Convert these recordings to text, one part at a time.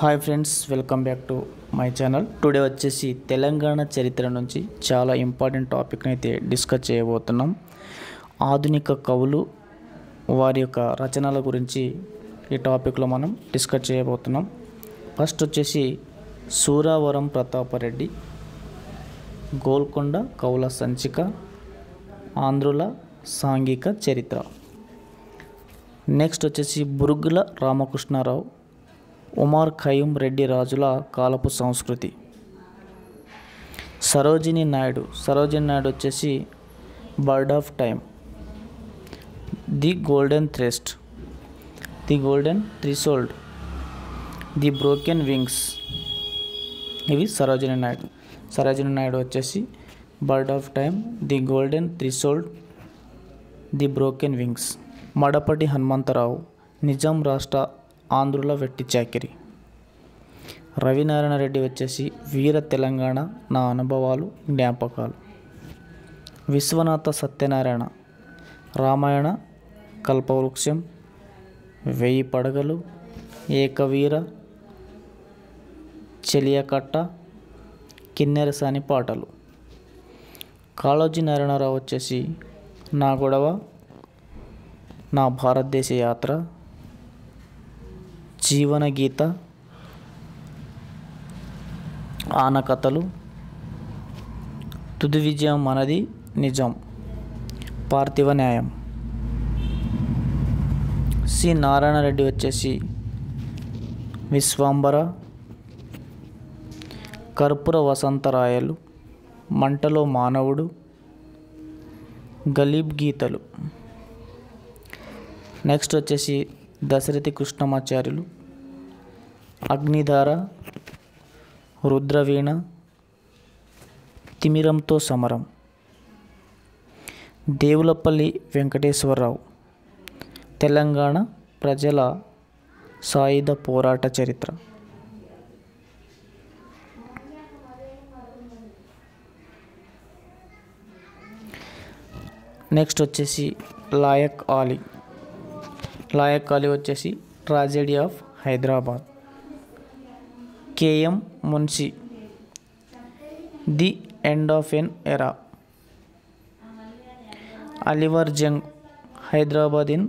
Hi friends, welcome back to my channel. Today వచ్చేసి తెలంగాణ చరిత్ర నుంచి చాలా ఇంపార్టెంట్ టాపిక్ని అయితే డిస్కస్ చేయబోతున్నాం. ఆధునిక కవులు వారి యొక్క రచనల గురించి ఈ టాపిక్లో మనం డిస్కస్ చేయబోతున్నాం. ఫస్ట్ వచ్చేసి సూరావరం ప్రతాపరెడ్డి, గోల్కొండ కవుల సంచిక, ఆంధ్రుల సాంఘిక చరిత్ర. నెక్స్ట్ వచ్చేసి బురుగుల రామకృష్ణారావు, ఉమర్ ఖయ్యూమ్ రెడ్డి రాజుల కాలపు సంస్కృతి. సరోజినీ నాయుడు వచ్చేసి bird of time, the golden threshold, the broken wings. ఇవి సరోజినీ నాయుడు వచ్చేసి bird of time, the golden threshold, the broken wings. Madapati Hanumantha Rao, Nizam రాష్ట్ర ఆంధ్రుల వెట్టి చాకిరి. రవినారాయణ రెడ్డి వచ్చేసి వీర తెలంగాణ, నా అనుభవాలు జ్ఞాపకాలు. విశ్వనాథ సత్యనారాయణ, రామాయణ కల్పవృక్షం, 1000 పడగలు, ఏకవీర, చెలియకట్ట, కిన్నెరసాని పాటలు. కాళోజీ నారాయణరావు వచ్చేసి నా గొడవ, నా భారతదేశ యాత్ర, జీవన గీత, ఆనకథలు, తుది విజయం మనది నిజం, పార్థివ న్యాయం. సి నారాయణ రెడ్డి వచ్చేసి విశ్వాంబర, కర్పూర వసంతరాయలు, మంటలో మానవుడు, గలీబ్ గీతలు. నెక్స్ట్ వచ్చేసి దశరథి కృష్ణమాచార్యులు, అగ్నిధార, రుద్రవీణ, తిమిరంతో సమరం. దేవులపల్లి వెంకటేశ్వరరావు, తెలంగాణ ప్రజల సాయుధ పోరాట చరిత్ర. నెక్స్ట్ వచ్చేసి లాయక్ అలీ వచ్చేసి tragedy of Hyderabad. K M Munshi, the end of an era. Aliyavar Jung, Hyderabad in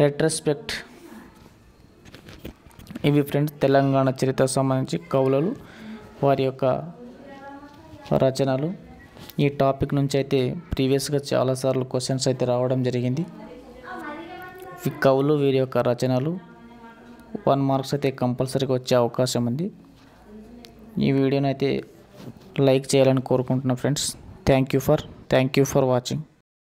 retrospect. ఇవి ఫ్రెండ్స్ తెలంగాణ చరిత్రకు సంబంధించి కవులు వారి యొక్క రచనలు. ఈ టాపిక్ నుంచి అయితే ప్రీవియస్గా చాలాసార్లు క్వశ్చన్స్ అయితే రావడం జరిగింది. కవులు వీరి యొక్క రచనలు 1 మార్క్స్ అయితే కంపల్సరీగా వచ్చే అవకాశం ఉంది. ఈ వీడియోని అయితే లైక్ చేయాలని కోరుకుంటున్నాను friends. Thank you for watching.